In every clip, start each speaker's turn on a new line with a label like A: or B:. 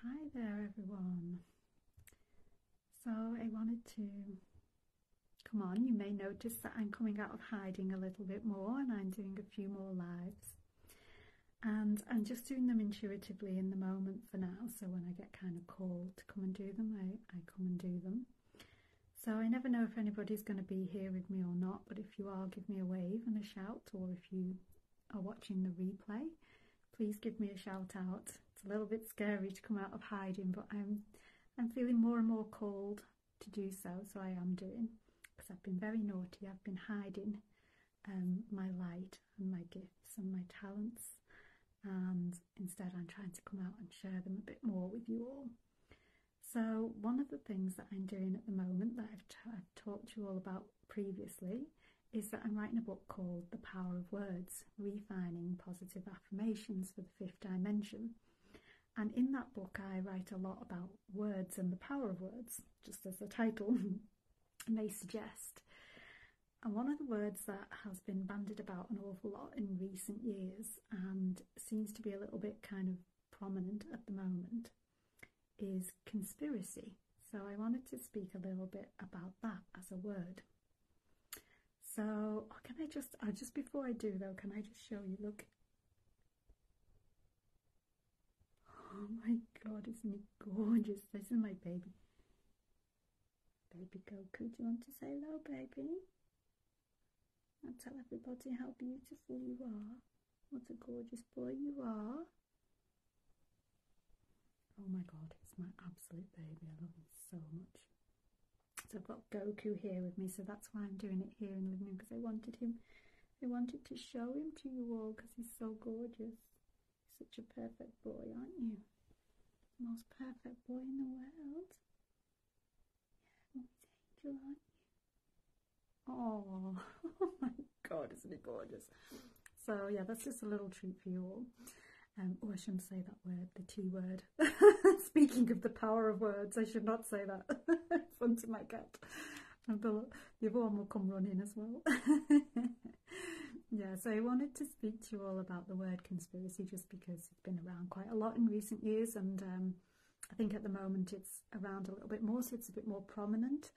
A: Hi there, everyone. So I wanted to come on. You may notice that I'm coming out of hiding a little bit more, and I'm doing a few more lives. And I'm just doing them intuitively in the moment for now. So when I get kind of called to come and do them, I come and do them. So I never know if anybody's going to be here with me or not, but if you are, give me a wave and a shout, or if you are watching the replay, please give me a shout out. It's a little bit scary to come out of hiding, but I'm feeling more and more called to do so, so I am doing, because I've been very naughty. I've been hiding my light and my gifts and my talents, and instead I'm trying to come out and share them a bit more with you all. So one of the things that I'm doing at the moment that I've talked to you all about previously is that I'm writing a book called The Power of Words, Refining Positive Affirmations for the Fifth Dimension. And in that book I write a lot about words and the power of words, just as the title may suggest. And one of the words that has been bandied about an awful lot in recent years and seems to be a little bit kind of prominent at the moment is conspiracy. So I wanted to speak a little bit about that as a word. So can I just before I do though, can I just show you, look. Oh my God, isn't he gorgeous? This is my baby. Baby Goku, do you want to say hello, baby? And tell everybody how beautiful you are. What a gorgeous boy you are. Oh my God, he's my absolute baby. I love him so much. So I've got Goku here with me, so that's why I'm doing it here in the living room, because I wanted to show him to you all, because he's so gorgeous. He's such a perfect boy, aren't you? The most perfect boy in the world. Yeah, Mommy's angel, aren't you? Oh my God, isn't he gorgeous? So yeah, that's just a little treat for you all. Oh, I shouldn't say that word, the T word. Speaking of the power of words, I should not say that in front of my cat. And the other one will come running as well. Yeah, so I wanted to speak to you all about the word conspiracy, just because it's been around quite a lot in recent years, and I think at the moment it's around a little bit more, so it's a bit more prominent.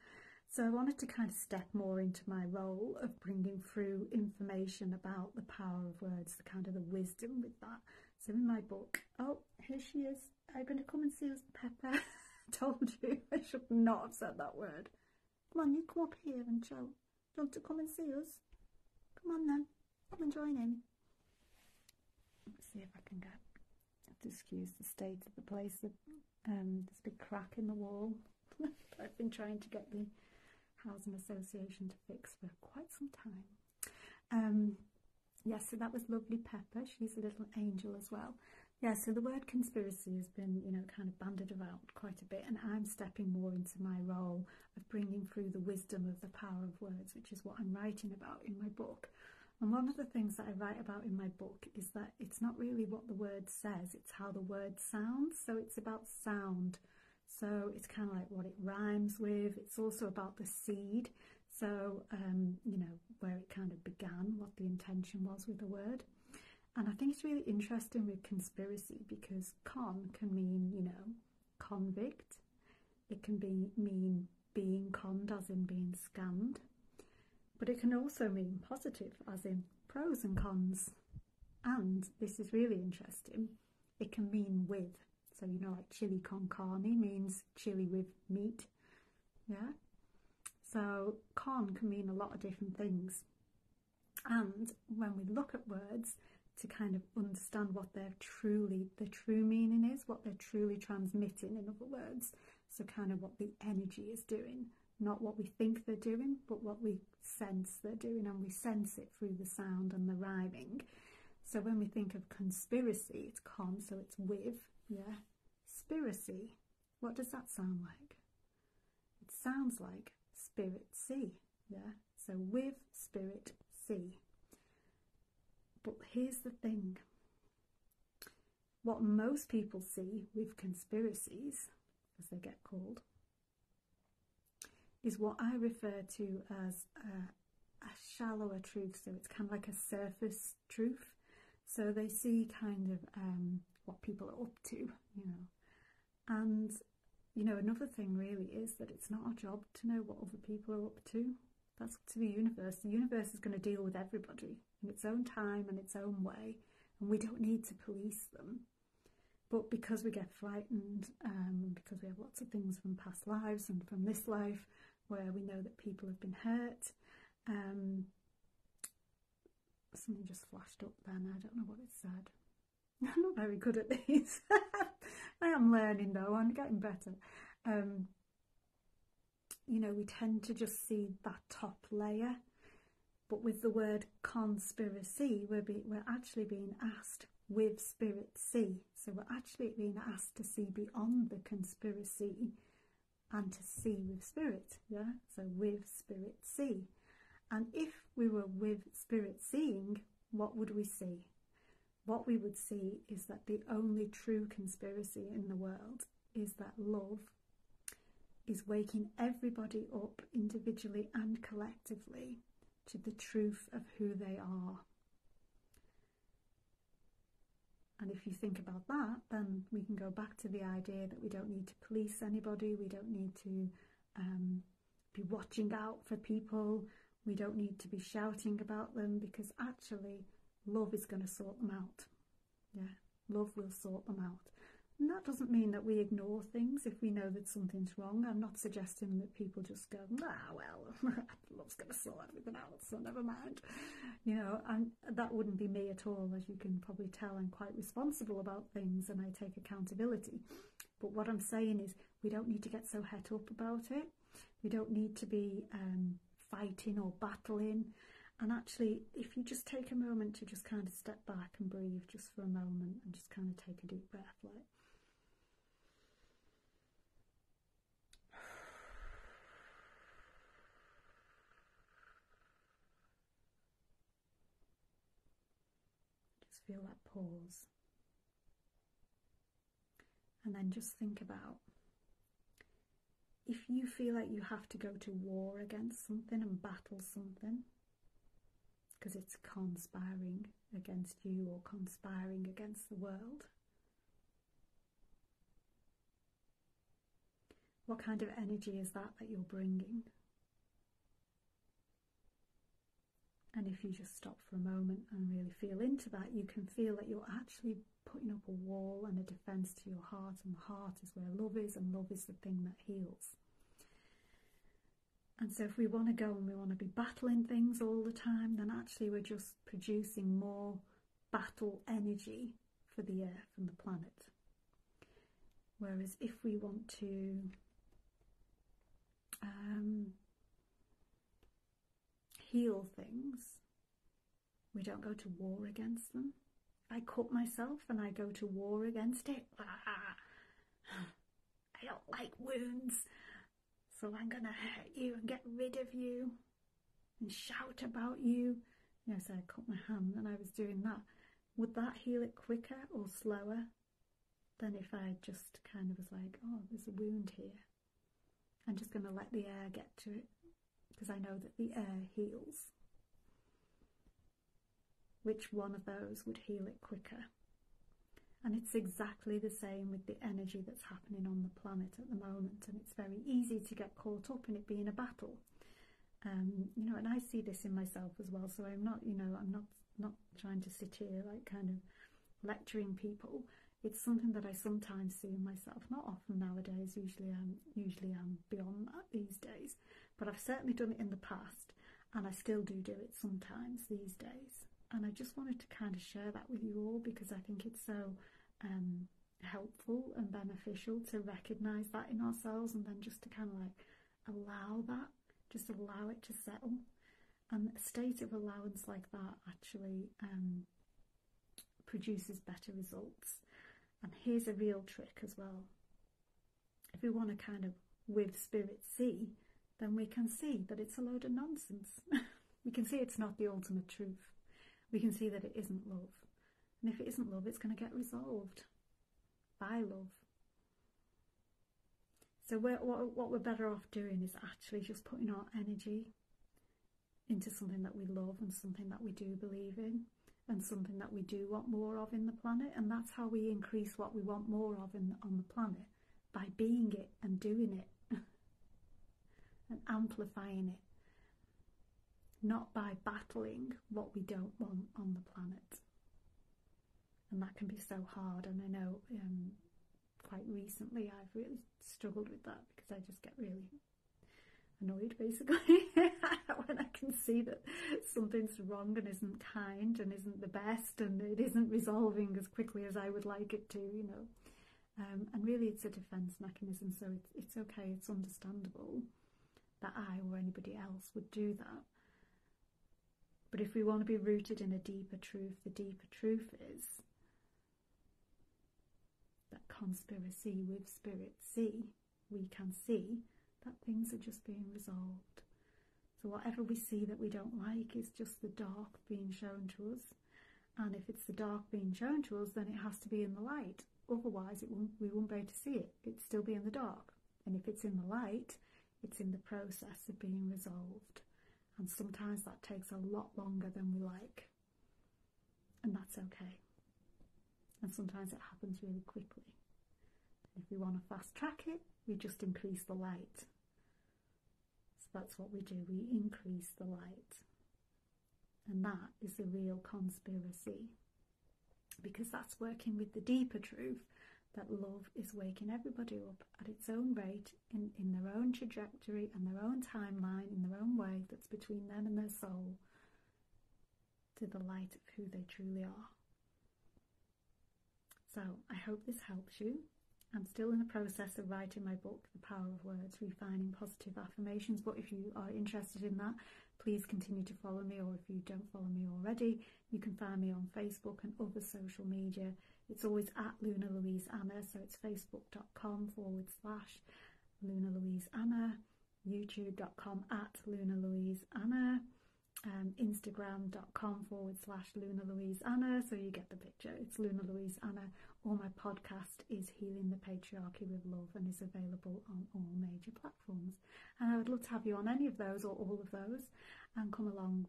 A: So I wanted to kind of step more into my role of bringing through information about the power of words, the kind of the wisdom with that. So in my book, oh, here she is. Are you going to come and see us, Pepper? I told you I should not have said that word. Come on, you come up here and show. Do you want to come and see us? Come on then, come and join in. Let's see if I can get, I have to excuse the state of the place. There's a big crack in the wall. I've been trying to get the Housing Association to fix for quite some time. Yes, so that was lovely Pepper. She's a little angel as well. Yeah, so the word conspiracy has been, kind of bandied about quite a bit, and I'm stepping more into my role of bringing through the wisdom of the power of words, which is what I'm writing about in my book. And one of the things that I write about in my book is that it's not really what the word says, it's how the word sounds. So it's about sound. So it's kind of like what it rhymes with. It's also about the seed. So, where it kind of began, what the intention was with the word. And I think it's really interesting with conspiracy, because con can mean, convict. It can mean being conned, as in being scammed. But it can also mean positive, as in pros and cons. And this is really interesting, it can mean with. So, like chili con carne means chili with meat. Yeah. So con can mean a lot of different things. And when we look at words to kind of understand what the true meaning is, what they're truly transmitting, in other words, so kind of what the energy is doing, not what we think they're doing, but what we sense they're doing, and we sense it through the sound and the rhyming. So when we think of conspiracy, it's con, so it's with, yeah. Spiracy, what does that sound like? It sounds like spirit sea, yeah. So with, spirit, sea. But here's the thing. What most people see with conspiracies, as they get called, is what I refer to as a shallower truth. So it's kind of like a surface truth. So they see kind of what people are up to, And, you know, another thing really is that it's not our job to know what other people are up to. That's up to the universe. The universe is going to deal with everybody in its own time and its own way, and we don't need to police them. But because we get frightened, because we have lots of things from past lives and from this life where we know that people have been hurt, something just flashed up then, I don't know what it said. I'm not very good at these. I am learning though, I'm getting better. You know, we tend to just see that top layer, but with the word conspiracy, we're actually being asked with spirit see. So we're actually being asked to see beyond the conspiracy and to see with spirit, yeah? So with spirit see. And if we were with spirit seeing, what would we see? What we would see is that the only true conspiracy in the world is that love is waking everybody up individually and collectively to the truth of who they are. And if you think about that, then we can go back to the idea that we don't need to police anybody, we don't need to be watching out for people, we don't need to be shouting about them, because actually love is going to sort them out. Yeah, love will sort them out. And that doesn't mean that we ignore things if we know that something's wrong. I'm not suggesting that people just go, ah, well, love's going to sort everything out, so never mind. You know, and that wouldn't be me at all. As you can probably tell, I'm quite responsible about things and I take accountability. But what I'm saying is we don't need to get so het up about it. We don't need to be fighting or battling. And actually, if you just take a moment to just kind of step back and breathe just for a moment and just kind of take a deep breath, like, just feel that pause. And then just think about, if you feel like you have to go to war against something and battle something, because it's conspiring against you or conspiring against the world, what kind of energy is that you're bringing? And if you just stop for a moment and really feel into that, you can feel that you're actually putting up a wall and a defense to your heart, and the heart is where love is, and love is the thing that heals. And so if we want to go and we want to be battling things all the time, then actually we're just producing more battle energy for the earth and the planet. Whereas if we want to heal things, we don't go to war against them. I cut myself and I go to war against it. I don't like wounds, so I'm going to hurt you and get rid of you and shout about you. You know, so I cut my hand and I was doing that. Would that heal it quicker or slower than if I just kind of was like, oh, there's a wound here. I'm just going to let the air get to it, because I know that the air heals. Which one of those would heal it quicker? And it's exactly the same with the energy that's happening on the planet at the moment, and it's very easy to get caught up in it being a battle. You know, and I see this in myself as well, so I'm not, you know, I'm not trying to sit here like kind of lecturing people. It's something that I sometimes see in myself, not often nowadays, usually I'm beyond that these days, but I've certainly done it in the past, and I still do it sometimes these days. And I just wanted to kind of share that with you all, because I think it's so helpful and beneficial to recognise that in ourselves, and then just to kind of like allow that, just allow it to settle. And a state of allowance like that actually produces better results. And here's a real trick as well. If we want to kind of with spirit see, then we can see that it's a load of nonsense. We can see it's not the ultimate truth. We can see that it isn't love. And if it isn't love, it's going to get resolved by love. So what we're better off doing is actually just putting our energy into something that we love and something that we do believe in and something that we do want more of in the planet. And that's how we increase what we want more of on the planet, by being it and doing it and amplifying it, not by battling what we don't want on the planet. And that can be so hard, and I know quite recently I've really struggled with that, because I just get really annoyed basically when I can see that something's wrong and isn't kind and isn't the best and it isn't resolving as quickly as I would like it to, you know. And really it's a defense mechanism, so it's okay, it's understandable that I or anybody else would do that. But if we want to be rooted in a deeper truth, the deeper truth is that conspiracy with spirit we can see that things are just being resolved. So whatever we see that we don't like is just the dark being shown to us. And if it's the dark being shown to us, then it has to be in the light. Otherwise, we won't be able to see it. It'd still be in the dark. And if it's in the light, it's in the process of being resolved. And sometimes that takes a lot longer than we like. And that's okay. And sometimes it happens really quickly. If we want to fast track it, we just increase the light. So that's what we do, we increase the light. And that is the real conspiracy. Because that's working with the deeper truth that love is waking everybody up at its own rate, in their own trajectory and their own timeline, in their own way that's between them and their soul, to the light of who they truly are. So I hope this helps you. I'm still in the process of writing my book, The Power of Words, Refining Positive Affirmations, but if you are interested in that, please continue to follow me, or if you don't follow me already, you can find me on Facebook and other social media. It's always at Luna Louise Anna, so it's facebook.com/Luna Louise Anna, youtube.com at Luna Louise Anna, Instagram.com/Luna Louise Anna, so you get the picture. It's Luna Louise Anna, or my podcast is Healing the Patriarchy with Love and is available on all major platforms. And I would love to have you on any of those or all of those and come along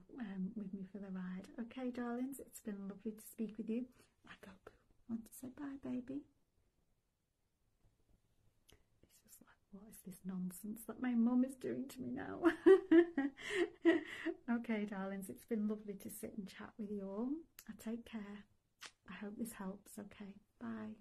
A: with me for the ride. Okay, darlings, it's been lovely to speak with you. I go, want to say bye, baby? It's just like, what is this nonsense that my mum is doing to me now? Okay, darlings, it's been lovely to sit and chat with you all. I take care. I hope this helps. Okay, bye.